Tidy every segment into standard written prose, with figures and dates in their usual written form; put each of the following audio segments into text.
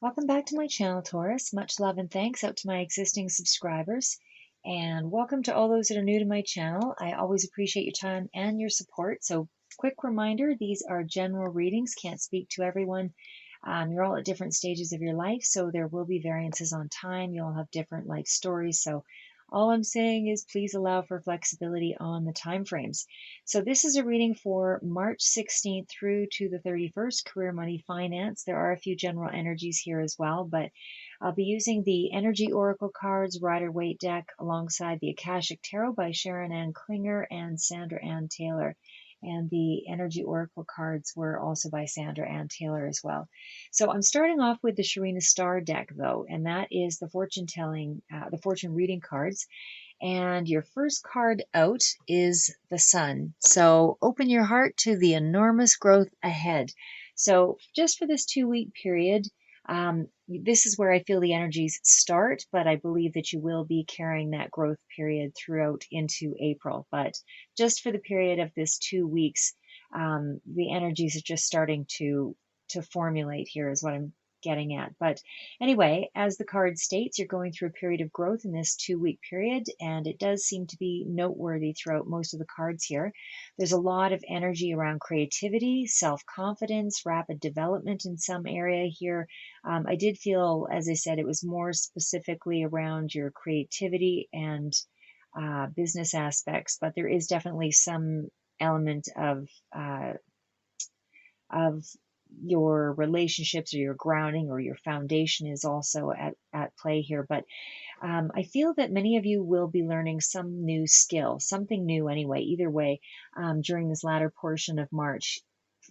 Welcome back to my channel, Taurus. Much love and thanks out to my existing subscribers. And welcome to all those that are new to my channel. I always appreciate your time and your support. So, quick reminder, these are general readings, can't speak to everyone. You're all at different stages of your life, so there will be variances on time. You all have different life stories. So, all I'm saying is please allow for flexibility on the time frames. So this is a reading for March 16th through to the 31st, career, money, finance. There are a few general energies here as well, but I'll be using the Energy Oracle cards, Rider-Waite deck, alongside the Akashic Tarot by Sharon Ann Klinger and Sandra Ann Taylor. And the Energy Oracle cards were also by Sandra Ann Taylor as well. So I'm starting off with the Sharina Star deck, though, and that is the the fortune reading cards. And your first card out is the Sun. So open your heart to the enormous growth ahead. So just for this 2-week period, this is where I feel the energies start, but I believe that you will be carrying that growth period throughout into April. But just for the period of this 2 weeks, the energies are just starting to formulate here is what I'm getting at. But anyway, as the card states, you're going through a period of growth in this 2-week period, and it does seem to be noteworthy throughout most of the cards here. There's a lot of energy around creativity, self-confidence, rapid development in some area here. I did feel, as I said, it was more specifically around your creativity and business aspects, but there is definitely some element of your relationships or your grounding or your foundation is also at play here. But I feel that many of you will be learning some new skill, something new anyway, either way, during this latter portion of March,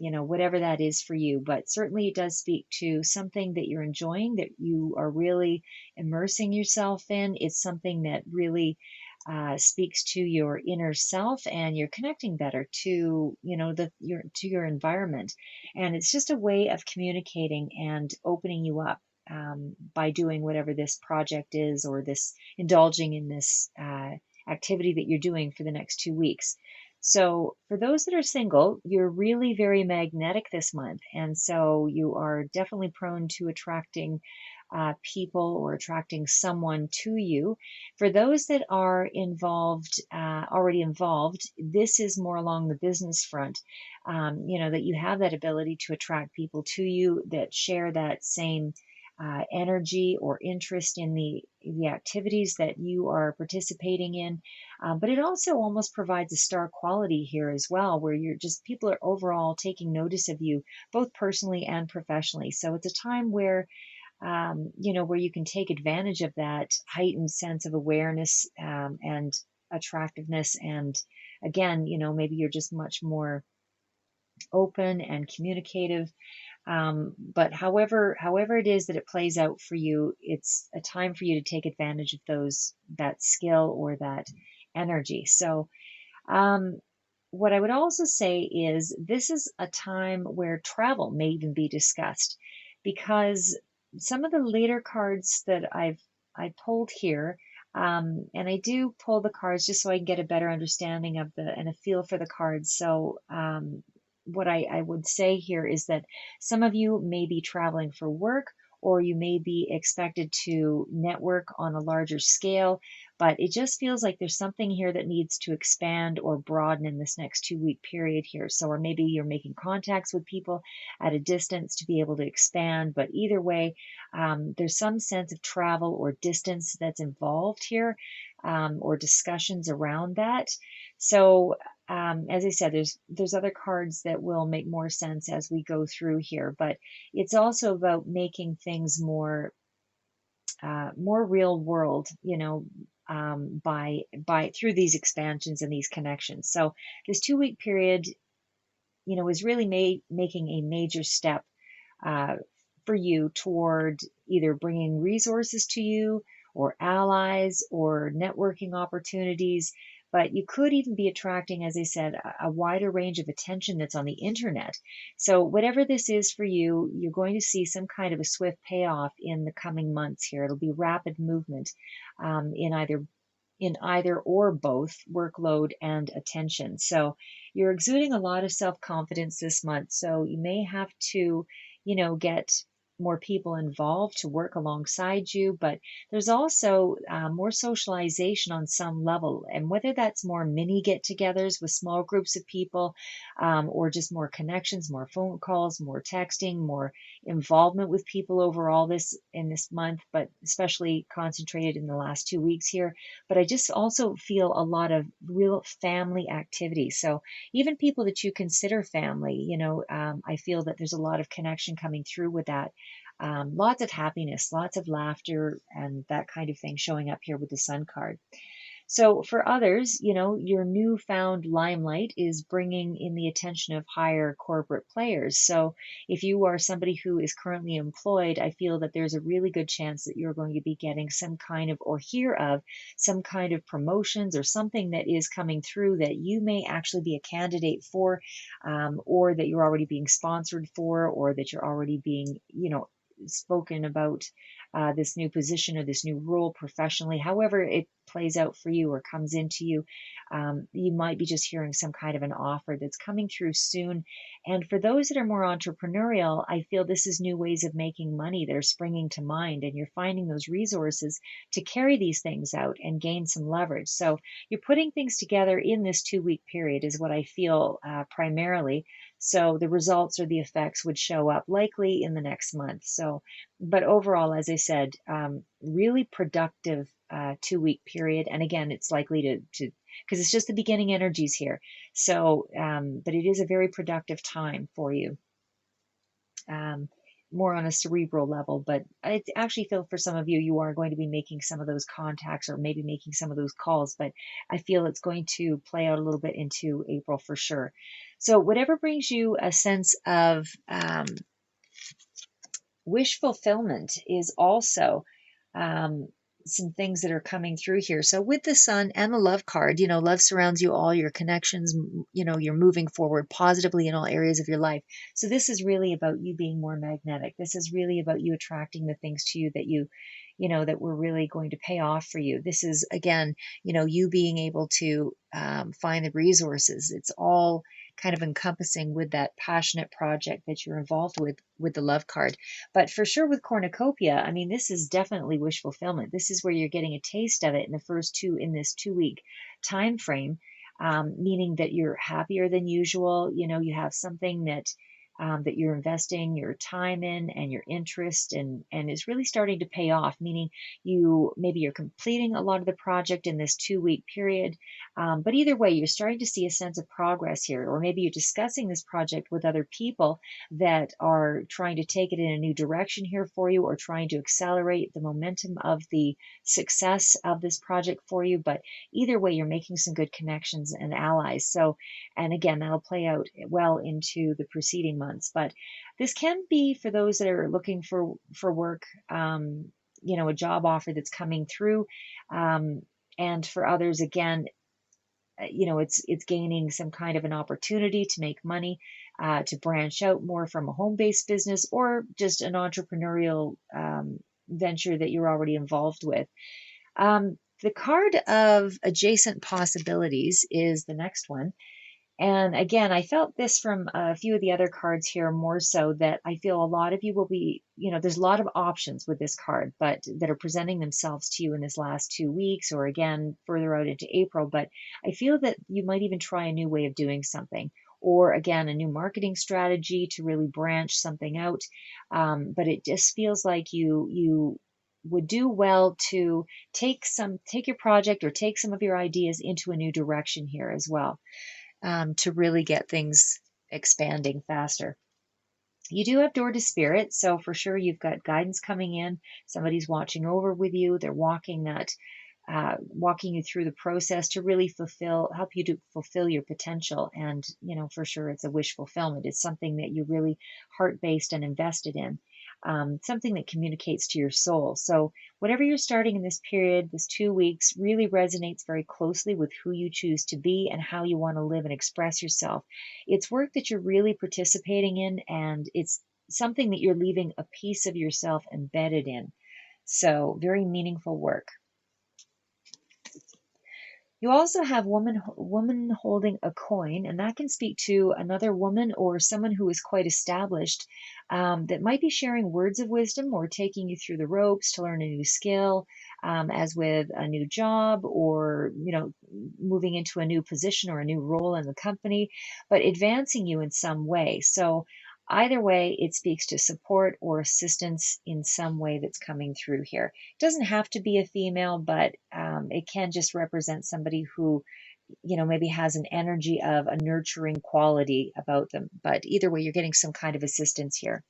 whatever that is for you. But certainly it does speak to something that you're enjoying, that you are really immersing yourself in. It's something that really speaks to your inner self, and you're connecting better to your environment, and it's just a way of communicating and opening you up by doing whatever this project is, or this indulging in this activity that you're doing for the next 2 weeks. So for those that are single, you're really very magnetic this month, and so you are definitely prone to attracting people or attracting someone to you. For those that are already involved, this is more along the business front. That you have that ability to attract people to you that share that same energy or interest in the activities that you are participating in. But it also almost provides a star quality here as well, where people are overall taking notice of you, both personally and professionally. So it's a time where where you can take advantage of that heightened sense of awareness and attractiveness. And again, maybe you're just much more open and communicative. But however it is that it plays out for you, it's a time for you to take advantage of that skill or that energy. So what I would also say is this is a time where travel may even be discussed, because some of the later cards that I pulled here, and I do pull the cards just so I can get a better understanding of and a feel for the cards. So what I would say here is that some of you may be traveling for work, or you may be expected to network on a larger scale, but it just feels like there's something here that needs to expand or broaden in this next 2-week period here. So, or maybe you're making contacts with people at a distance to be able to expand, but either way, there's some sense of travel or distance that's involved here, or discussions around that. So as I said, there's other cards that will make more sense as we go through here, but it's also about making things more real world, by through these expansions and these connections. So this 2-week period, is really making a major step for you toward either bringing resources to you, or allies, or networking opportunities. But you could even be attracting, as I said, a wider range of attention that's on the internet. So whatever this is for you, you're going to see some kind of a swift payoff in the coming months here. It'll be rapid movement in either or both workload and attention. So you're exuding a lot of self-confidence this month. So you may have to, get more people involved to work alongside you, but there's also more socialization on some level. And whether that's more mini get togethers with small groups of people, or just more connections, more phone calls, more texting, more involvement with people overall this in this month, but especially concentrated in the last 2 weeks here. But I just also feel a lot of real family activity. So even people that you consider family, I feel that there's a lot of connection coming through with that. Lots of happiness, lots of laughter, and that kind of thing showing up here with the Sun card. So for others, your newfound limelight is bringing in the attention of higher corporate players. So if you are somebody who is currently employed, I feel that there's a really good chance that you're going to be getting some kind of, or hear of some kind of promotions or something that is coming through that you may actually be a candidate for, or that you're already being sponsored for, or that you're already being, spoken about this new position or this new role professionally, however it plays out for you or comes into you. You might be just hearing some kind of an offer that's coming through soon. And for those that are more entrepreneurial, I feel this is new ways of making money that are springing to mind, and you're finding those resources to carry these things out and gain some leverage. So you're putting things together in this 2 week period, is what I feel primarily. So the results or the effects would show up likely in the next month. So, but overall, as I said, really productive 2 week period. And again, it's likely to because it's just the beginning energies here. So, but it is a very productive time for you. Um, More on a cerebral level, but I actually feel for some of you, you are going to be making some of those contacts or maybe making some of those calls, but I feel it's going to play out a little bit into April for sure. So whatever brings you a sense of wish fulfillment is also um, some things that are coming through here. So with the Sun and the Love card, love surrounds you, all your connections, you're moving forward positively in all areas of your life. So this is really about you being more magnetic. This is really about you attracting the things to you that that were really going to pay off for you. This is, again, you being able to find the resources. It's all kind of encompassing with that passionate project that you're involved with the Love card. But for sure with cornucopia, I mean, this is definitely wish fulfillment. This is where you're getting a taste of it in this 2 week time frame, meaning that you're happier than usual. You have something that you're investing your time in and your interest, and is really starting to pay off, meaning you're completing a lot of the project in this 2 week period. But either way, you're starting to see a sense of progress here, or maybe you're discussing this project with other people that are trying to take it in a new direction here for you, or trying to accelerate the momentum of the success of this project for you. But either way, you're making some good connections and allies. So, and again, that'll play out well into the preceding months. But this can be for those that are looking for work, a job offer that's coming through. And for others, again, it's gaining some kind of an opportunity to make money, to branch out more from a home-based business, or just an entrepreneurial venture that you're already involved with. The card of adjacent possibilities is the next one. And again, I felt this from a few of the other cards here more so, that I feel a lot of you will be, there's a lot of options with this card, but that are presenting themselves to you in this last 2 weeks, or again, further out into April. But I feel that you might even try a new way of doing something, or again, a new marketing strategy to really branch something out. But it just feels like you would do well to take your project or take some of your ideas into a new direction here as well, to really get things expanding faster. You do have door to spirit, so for sure you've got guidance coming in. Somebody's watching over with you. They're walking you through the process to really help you to fulfill your potential. And for sure it's a wish fulfillment. It's something that you're really heart-based and invested in. Something that communicates to your soul. So whatever you're starting in this period, this 2 weeks, really resonates very closely with who you choose to be and how you want to live and express yourself. It's work that you're really participating in, and it's something that you're leaving a piece of yourself embedded in. So very meaningful work. You also have woman holding a coin, and that can speak to another woman or someone who is quite established, that might be sharing words of wisdom or taking you through the ropes to learn a new skill, as with a new job or moving into a new position or a new role in the company, but advancing you in some way. So either way, it speaks to support or assistance in some way that's coming through here. It doesn't have to be a female, but it can just represent somebody who, maybe has an energy of a nurturing quality about them. But either way, you're getting some kind of assistance here.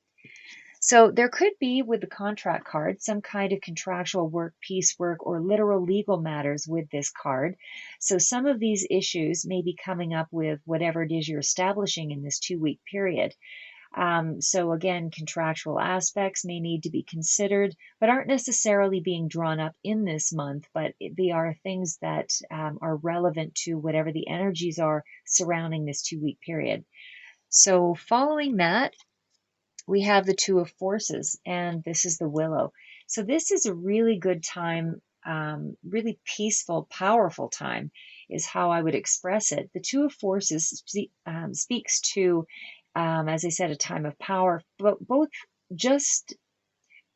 So there could be, with the contract card, some kind of contractual work, piecework, or literal legal matters with this card. So some of these issues may be coming up with whatever it is you're establishing in this 2-week period. So again, contractual aspects may need to be considered, but aren't necessarily being drawn up in this month, but they are things that are relevant to whatever the energies are surrounding this 2-week period. So following that, we have the Two of Forces, and this is the Willow. So this is a really good time, really peaceful, powerful time, is how I would express it. The Two of Forces speaks to, as I said, a time of power, but just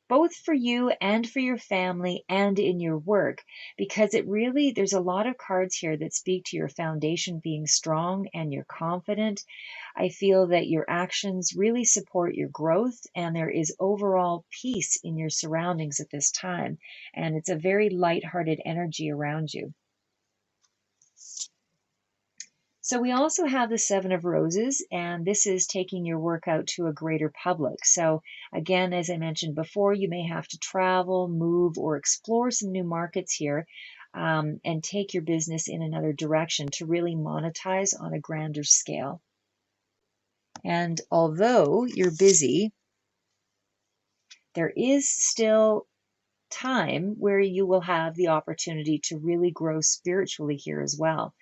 both for you and for your family and in your work, because there's a lot of cards here that speak to your foundation being strong and you're confident. I feel that your actions really support your growth, and there is overall peace in your surroundings at this time. And it's a very light-hearted energy around you. So we also have the Seven of Roses, and this is taking your work out to a greater public. So again, as I mentioned before, you may have to travel, move, or explore some new markets here, and take your business in another direction to really monetize on a grander scale. And although you're busy, there is still time where you will have the opportunity to really grow spiritually here as well.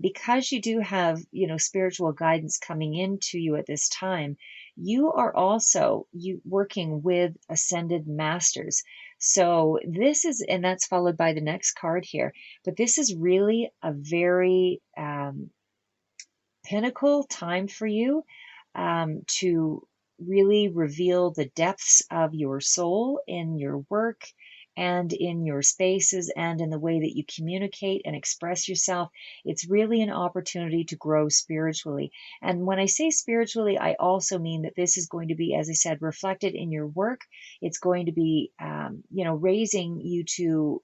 Because you do have, spiritual guidance coming into you at this time, you are also working with ascended masters. So this is, and that's followed by the next card here, but this is really a very pinnacle time for you, to really reveal the depths of your soul in your work and in your spaces and in the way that you communicate and express yourself. It's really an opportunity to grow spiritually. And when I say spiritually, I also mean that this is going to be, as I said, reflected in your work. It's going to be, raising you to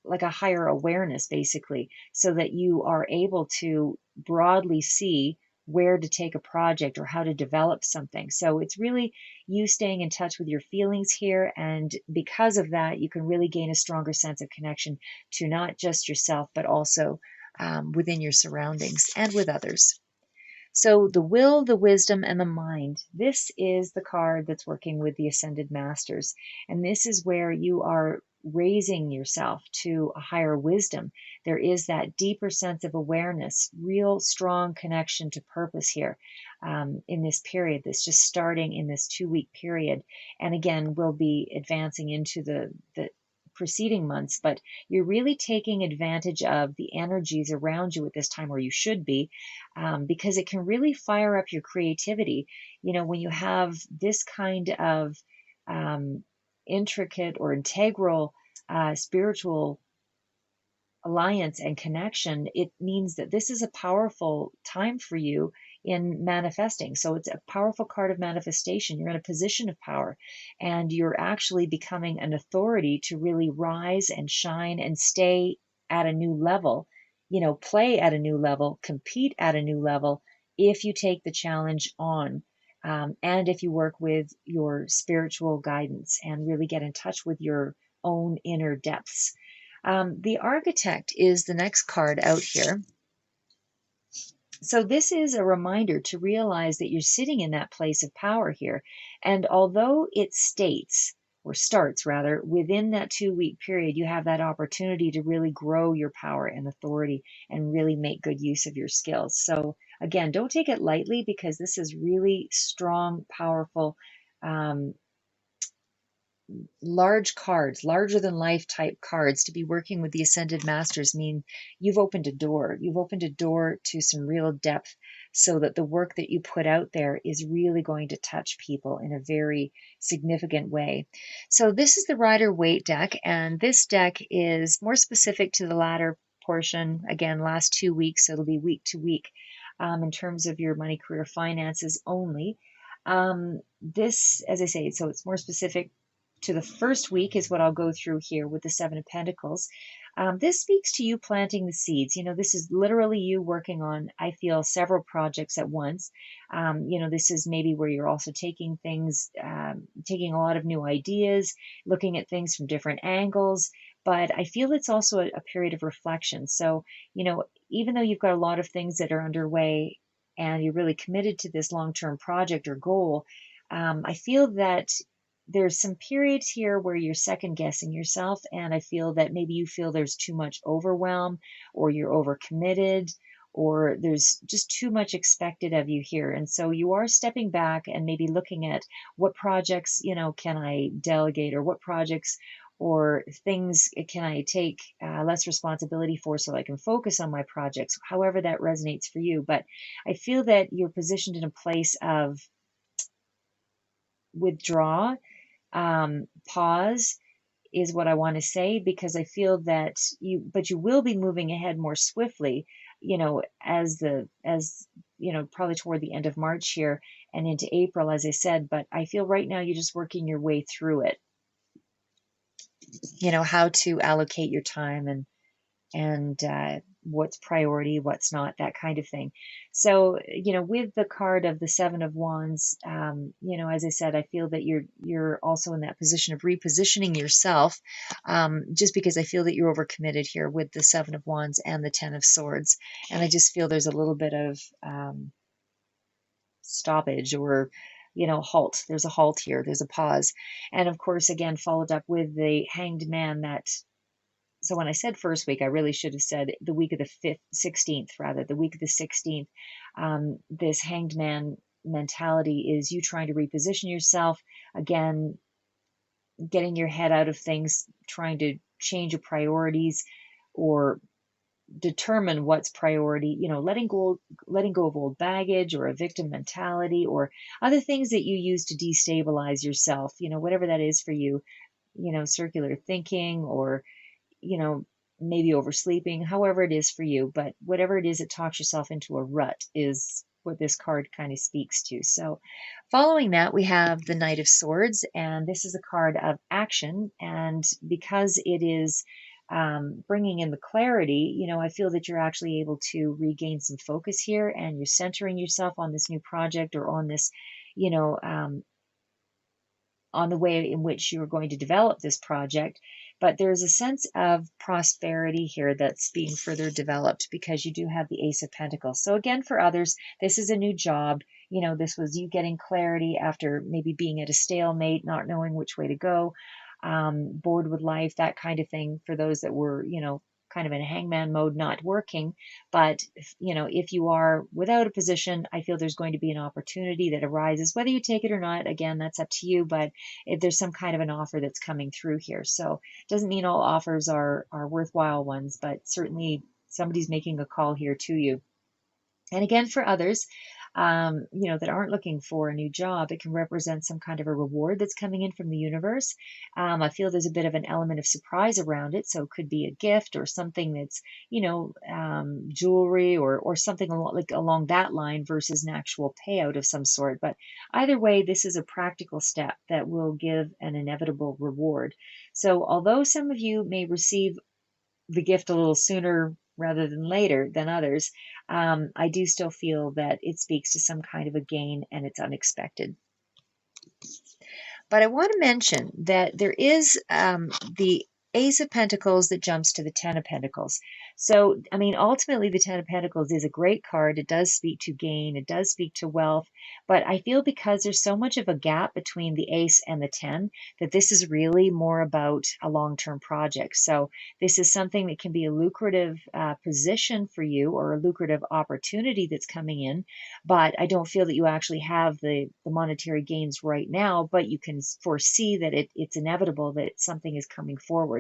like a higher awareness, basically, so that you are able to broadly see where to take a project or how to develop something. So it's really you staying in touch with your feelings here. And because of that, you can really gain a stronger sense of connection to not just yourself, but also within your surroundings and with others. So the will, the wisdom, and the mind. This is the card that's working with the Ascended Masters. And this is where you are raising yourself to a higher wisdom. There is that deeper sense of awareness, real strong connection to purpose here, in this period that's just starting in this 2-week period. And again, we'll be advancing into the preceding months, but you're really taking advantage of the energies around you at this time, where you should be, because it can really fire up your creativity. When you have this kind of intricate or integral spiritual alliance and connection, it means that this is a powerful time for you in manifesting. So it's a powerful card of manifestation. You're in a position of power, and you're actually becoming an authority to really rise and shine and stay at a new level, play at a new level, compete at a new level, if you take the challenge on. And if you work with your spiritual guidance and really get in touch with your own inner depths. The Architect is the next card out here. So this is a reminder to realize that you're sitting in that place of power here. And although it starts rather, within that 2-week period, you have that opportunity to really grow your power and authority and really make good use of your skills. So again, don't take it lightly, because this is really strong, powerful, large cards, larger than life type cards, to be working with the Ascended Masters mean you've opened a door. You've opened a door to some real depth so that the work that you put out there is really going to touch people in a very significant way. So this is the Rider-Waite deck, and this deck is more specific to the latter portion. Again, last 2 weeks, so it'll be week to week in terms of your money, career, finances only. This, as I say, so it's more specific to the first week is what I'll go through here with the Seven of Pentacles. This speaks to you planting the seeds. This is literally you working on, I feel, several projects at once. This is maybe where you're also taking things, taking a lot of new ideas, looking at things from different angles. But I feel it's also a period of reflection. So, even though you've got a lot of things that are underway and you're really committed to this long-term project or goal, I feel that there's some periods here where you're second guessing yourself, and I feel that maybe you feel there's too much overwhelm, or you're overcommitted, or there's just too much expected of you here. And so you are stepping back and maybe looking at what projects, can I delegate, or what projects or things can I take less responsibility for so I can focus on my projects, however that resonates for you. But I feel that you're positioned in a place of withdraw, pause is what I want to say, because I feel that you will be moving ahead more swiftly, probably toward the end of March here and into April, as I said. But I feel right now you're just working your way through it, how to allocate your time and what's priority, what's not, that kind of thing. So, with the card of the Seven of Wands, as I said, I feel that you're also in that position of repositioning yourself, just because I feel that you're overcommitted here with the Seven of Wands and the Ten of Swords. And I just feel there's a little bit of stoppage, or halt. There's a halt here, there's a pause. And of course, again, followed up with the Hanged Man. So when I said first week, I really should have said the week of the 16th, rather, the week of the 16th. This Hanged Man mentality is you trying to reposition yourself, again, getting your head out of things, trying to change your priorities or determine what's priority, letting go of old baggage or a victim mentality or other things that you use to destabilize yourself, whatever that is for you, circular thinking, or maybe oversleeping, however it is for you. But whatever it is that talks yourself into a rut is what this card kind of speaks to. So following that, we have the Knight of Swords, and this is a card of action. And because it is bringing in the clarity, I feel that you're actually able to regain some focus here, and you're centering yourself on this new project, or on this, on the way in which you are going to develop this project. But there's a sense of prosperity here that's being further developed, because you do have the Ace of Pentacles. So again, for others, this is a new job. This was you getting clarity after maybe being at a stalemate, not knowing which way to go, bored with life, that kind of thing, for those that were, kind of in hangman mode, not working. But if you are without a position, I feel there's going to be an opportunity that arises, whether you take it or not. Again, that's up to you, but if there's some kind of an offer that's coming through here. So it doesn't mean all offers are worthwhile ones, but certainly somebody's making a call here to you. And again, for others, that aren't looking for a new job, it can represent some kind of a reward that's coming in from the universe. I feel there's a bit of an element of surprise around it. So it could be a gift or something that's, jewelry or something along that line, versus an actual payout of some sort. But either way, this is a practical step that will give an inevitable reward. So although some of you may receive the gift a little sooner rather than later than others, I do still feel that it speaks to some kind of a gain, and it's unexpected. But I want to mention that there is the Ace of Pentacles that jumps to the Ten of Pentacles. So, I mean, ultimately, the Ten of Pentacles is a great card. It does speak to gain, it does speak to wealth. But I feel because there's so much of a gap between the Ace and the Ten, that this is really more about a long term project. So, this is something that can be a lucrative position for you or a lucrative opportunity that's coming in. But I don't feel that you actually have the monetary gains right now, but you can foresee that it's inevitable that something is coming forward.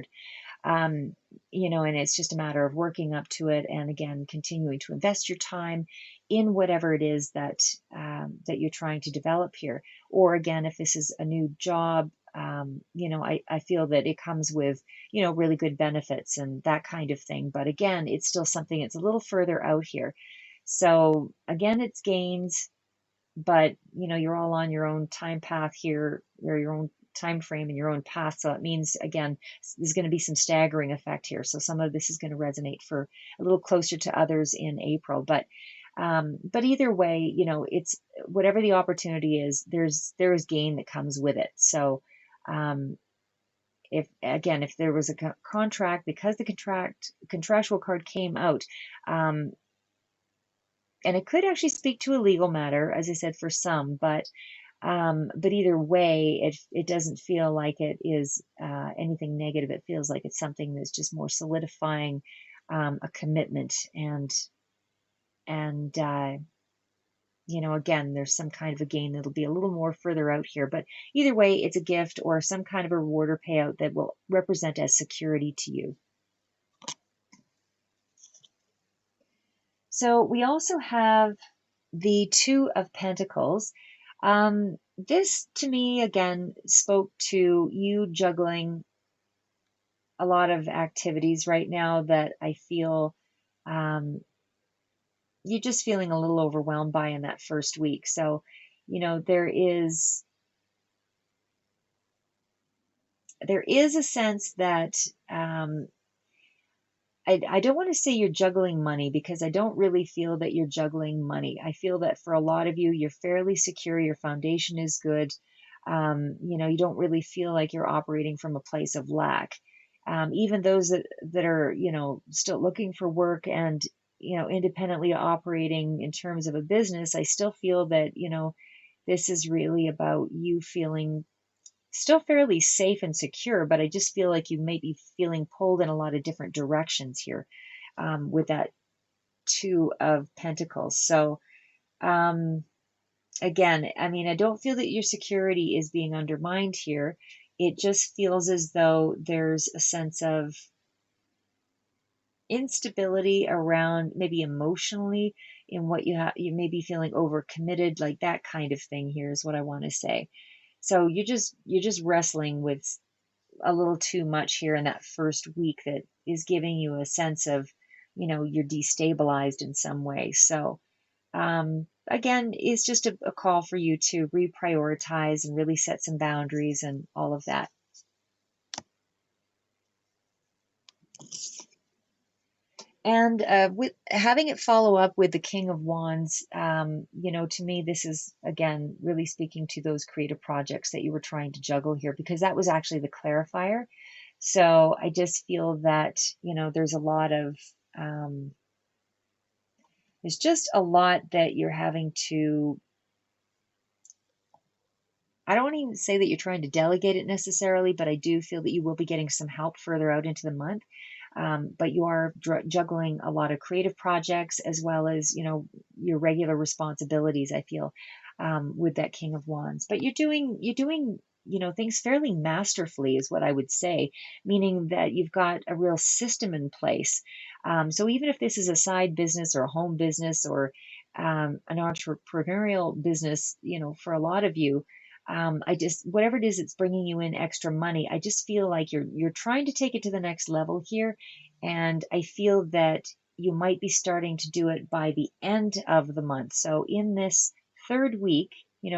um, and it's just a matter of working up to it, and again, continuing to invest your time in whatever it is that you're trying to develop here. Or again, if this is a new job, I feel that it comes with, really good benefits and that kind of thing. But again, it's still something that's a little further out here. So again, it's gains, but you're all on your own time path here, or your own time frame and your own path. So it means, again, there's going to be some staggering effect here. So some of this is going to resonate for a little closer to others in April. But either way, it's whatever the opportunity is, there is gain that comes with it. So um, if there was a contract, because the contractual card came out, um, and it could actually speak to a legal matter, as I said, for some, but either way, it doesn't feel like it is anything negative. It feels like it's something that's just more solidifying a commitment, and again, there's some kind of a gain that'll be a little more further out here. But either way, it's a gift or some kind of a reward or payout that will represent as security to you. So we also have the Two of Pentacles. This to me again spoke to you juggling a lot of activities right now that I feel um, you're just feeling a little overwhelmed by in that first week. So, there is a sense that um, I don't want to say you're juggling money, because I don't really feel that you're juggling money. I feel that for a lot of you, you're fairly secure. Your foundation is good. You don't really feel like you're operating from a place of lack. Even those that are, still looking for work and, independently operating in terms of a business, I still feel that, this is really about you feeling still fairly safe and secure, but I just feel like you may be feeling pulled in a lot of different directions here with that Two of Pentacles. So, um, again, I mean, I don't feel that your security is being undermined here. It just feels as though there's a sense of instability around, maybe emotionally, in what you may be feeling overcommitted, like that kind of thing here is what I want to say. So you're just wrestling with a little too much here in that first week, that is giving you a sense of, you're destabilized in some way. So, again, it's just a call for you to reprioritize and really set some boundaries and all of that. And with having it follow up with the King of Wands, to me, this is again really speaking to those creative projects that you were trying to juggle here, because that was actually the clarifier. So I just feel that, there's a lot of, there's just a lot that you're having to, I don't want to even say that you're trying to delegate it necessarily, but I do feel that you will be getting some help further out into the month. But you are juggling a lot of creative projects, as well as, your regular responsibilities, I feel, with that King of Wands. But you're doing, things fairly masterfully, is what I would say, meaning that you've got a real system in place. So even if this is a side business or a home business, or an entrepreneurial business, for a lot of you, I just, whatever it is that's bringing you in extra money, I just feel like you're trying to take it to the next level here, and I feel that you might be starting to do it by the end of the month. So in this third week,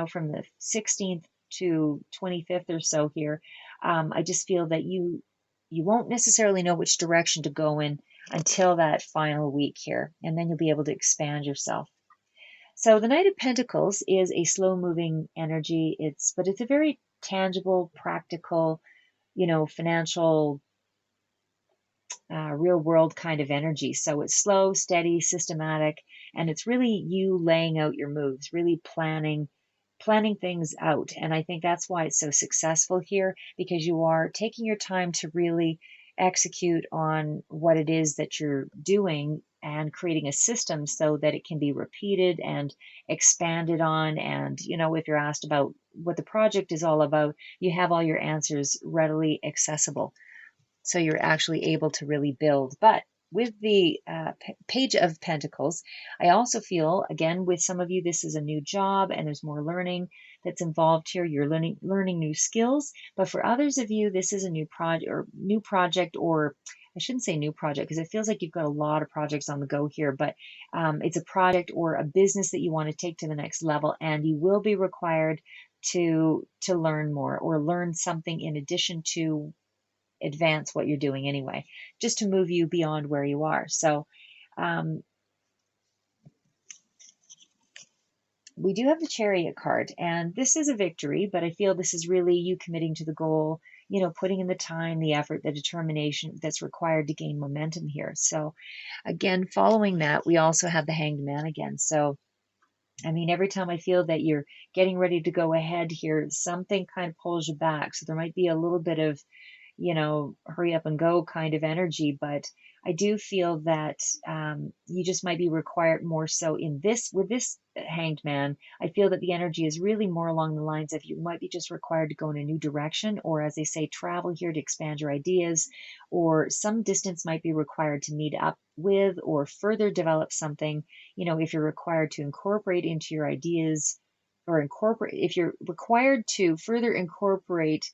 from the 16th to 25th or so here, I just feel that you won't necessarily know which direction to go in until that final week here, and then you'll be able to expand yourself. So the Knight of Pentacles is a slow moving energy. But it's a very tangible, practical, financial real world kind of energy. So it's slow, steady, systematic, and it's really you laying out your moves, really planning things out. And I think that's why it's so successful here, because you are taking your time to really execute on what it is that you're doing and creating a system so that it can be repeated and expanded on. And, if you're asked about what the project is all about, you have all your answers readily accessible. So you're actually able to really build. But with the Page of Pentacles, I also feel, again, with some of you, this is a new job and there's more learning that's involved here. You're learning new skills. But for others of you, this is a new project, or I shouldn't say new project, because it feels like you've got a lot of projects on the go here, but it's a project or a business that you want to take to the next level, and you will be required to learn more or learn something in addition to advance what you're doing anyway, just to move you beyond where you are. So um, we do have the Chariot card, and this is a victory, but I feel this is really you committing to the goal, putting in the time, the effort, the determination that's required to gain momentum here. So again, following that, we also have the Hanged Man again. So I mean, every time I feel that you're getting ready to go ahead here, something kind of pulls you back. So there might be a little bit of hurry up and go kind of energy. But I do feel that you just might be required more so with this Hanged Man. I feel that the energy is really more along the lines of you might be just required to go in a new direction, or as they say, travel here to expand your ideas, or some distance might be required to meet up with or further develop something, if you're required to incorporate into your ideas if you're required to further incorporate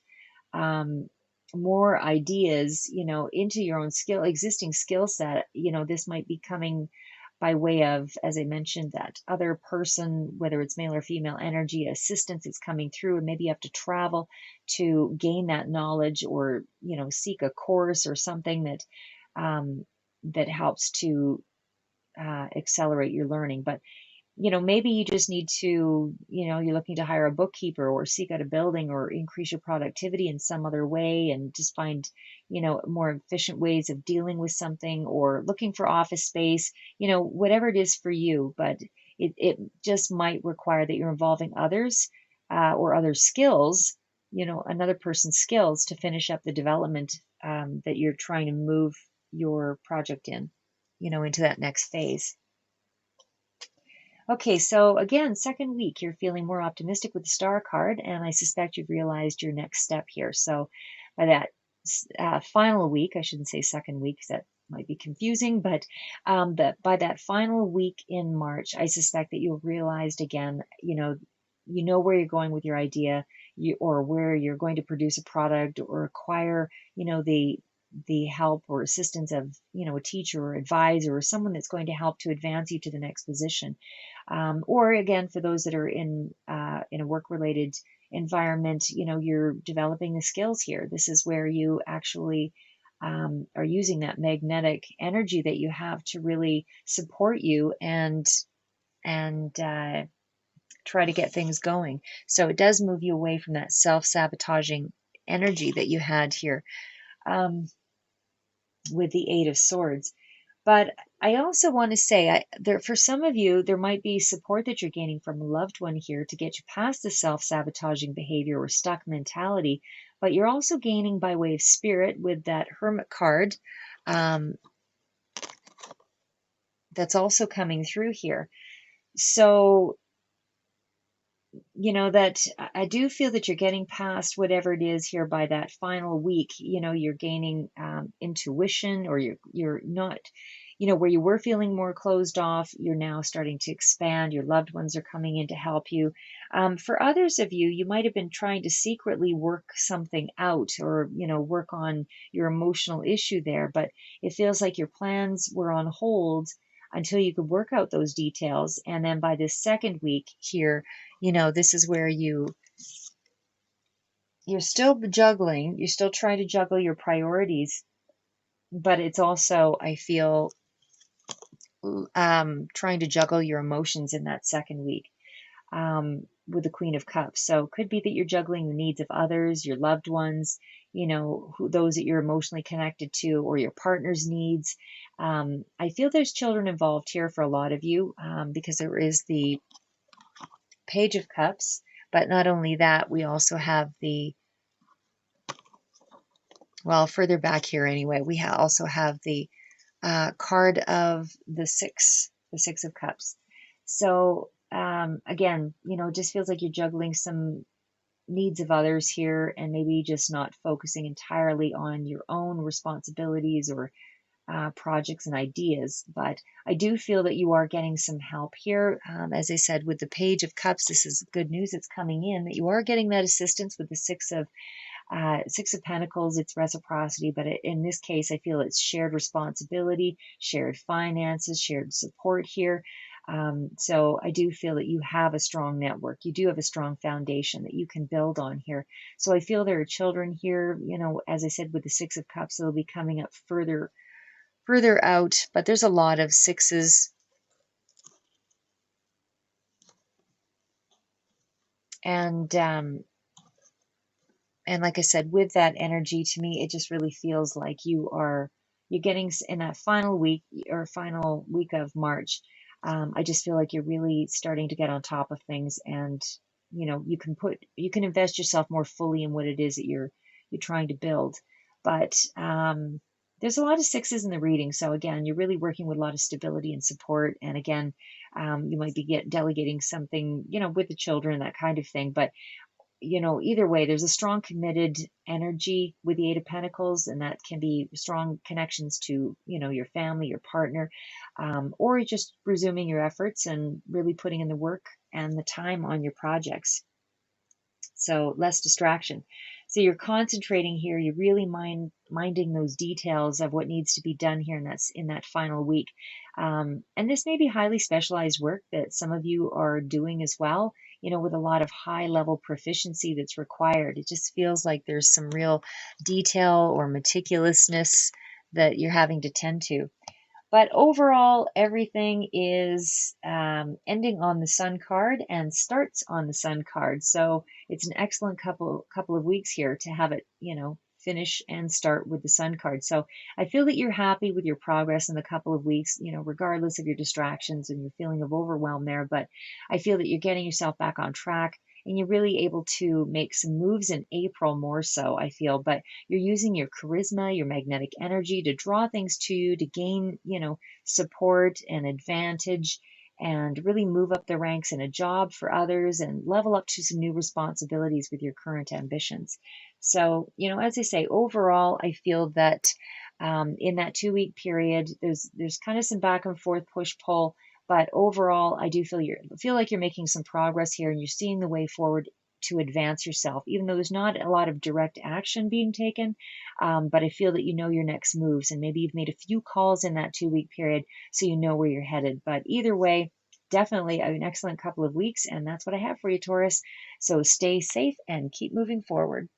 um, more ideas, into your own existing skill set, this might be coming by way of, as I mentioned, that other person, whether it's male or female energy, assistance is coming through, and maybe you have to travel to gain that knowledge, or, seek a course or something that helps to accelerate your learning. But maybe you just need to, you're looking to hire a bookkeeper or seek out a building or increase your productivity in some other way and just find, more efficient ways of dealing with something, or looking for office space, whatever it is for you. But it just might require that you're involving others or other skills, another person's skills to finish up the development that you're trying to move your project in, into that next phase. Okay, so again, second week, you're feeling more optimistic with the Star card, and I suspect you've realized your next step here. So by that final week, I shouldn't say second week, 'cause that might be confusing, but by that final week in March, I suspect that you'll realize again, where you're going with your idea, or where you're going to produce a product or acquire, the help or assistance of, a teacher or advisor or someone that's going to help to advance you to the next position. Or again, for those that are in a work-related environment, you're developing the skills here. This is where you actually are using that magnetic energy that you have to really support you and try to get things going. So it does move you away from that self-sabotaging energy that you had here with the Eight of Swords. But I also want to say, for some of you, there might be support that you're gaining from a loved one here to get you past the self-sabotaging behavior or stuck mentality. But you're also gaining by way of spirit with that Hermit card that's also coming through here. So, that I do feel that you're getting past whatever it is here by that final week. You're gaining intuition, or you're not, where you were feeling more closed off, you're now starting to expand. Your loved ones are coming in to help you. For others of you, you might have been trying to secretly work something out, or, work on your emotional issue there, but it feels like your plans were on hold until you could work out those details. And then by this second week here, this is where you're still juggling, you're still trying to juggle your priorities, but it's also, I feel, trying to juggle your emotions in that second week. with the Queen of Cups. So it could be that you're juggling the needs of others, your loved ones, those that you're emotionally connected to, or your partner's needs. I feel there's children involved here for a lot of you, because there is the Page of Cups. But not only that, we also have further back here anyway, we also have the card of the Six of Cups. So again, it just feels like you're juggling some needs of others here, and maybe just not focusing entirely on your own responsibilities or projects and ideas. But I do feel that you are getting some help here. As I said, with the Page of Cups, this is good news that's coming in, that you are getting that assistance with the Six of Pentacles. It's reciprocity, but in this case, I feel it's shared responsibility, shared finances, shared support here. So I do feel that you have a strong network. You do have a strong foundation that you can build on here. So I feel there are children here, as I said, with the Six of Cups, they'll be coming up further out, but there's a lot of sixes. And like I said, with that energy, to me, it just really feels like you're getting in that final week of March. I just feel like you're really starting to get on top of things, and you can invest yourself more fully in what it is that you're trying to build. But there's a lot of sixes in the reading, so again, you're really working with a lot of stability and support. And again, you might be delegating something, with the children, that kind of thing. But either way, there's a strong committed energy with the Eight of Pentacles, and that can be strong connections to, your family, your partner, or just resuming your efforts and really putting in the work and the time on your projects. So less distraction. So you're concentrating here. You're really minding those details of what needs to be done here, and that's in that final week. And this may be highly specialized work that some of you are doing as well, with a lot of high level proficiency that's required. It just feels like there's some real detail or meticulousness that you're having to tend to. But overall, everything is ending on the Sun card and starts on the Sun card. So it's an excellent couple of weeks here to have it, finish and start with the Sun card. So I feel that you're happy with your progress in the couple of weeks, regardless of your distractions and your feeling of overwhelm there. But I feel that you're getting yourself back on track, and you're really able to make some moves in April more so, I feel. But you're using your charisma, your magnetic energy to draw things to you, to gain, support and advantage, and really move up the ranks in a job for others and level up to some new responsibilities with your current ambitions. So, as I say, overall, I feel that in that 2 week period, there's kind of some back and forth, push pull. But overall, I do feel like you're making some progress here, and you're seeing the way forward to advance yourself, even though there's not a lot of direct action being taken. But I feel that you know your next moves, and maybe you've made a few calls in that 2 week period, so you know where you're headed. But either way, definitely an excellent couple of weeks, and that's what I have for you, Taurus. So stay safe and keep moving forward.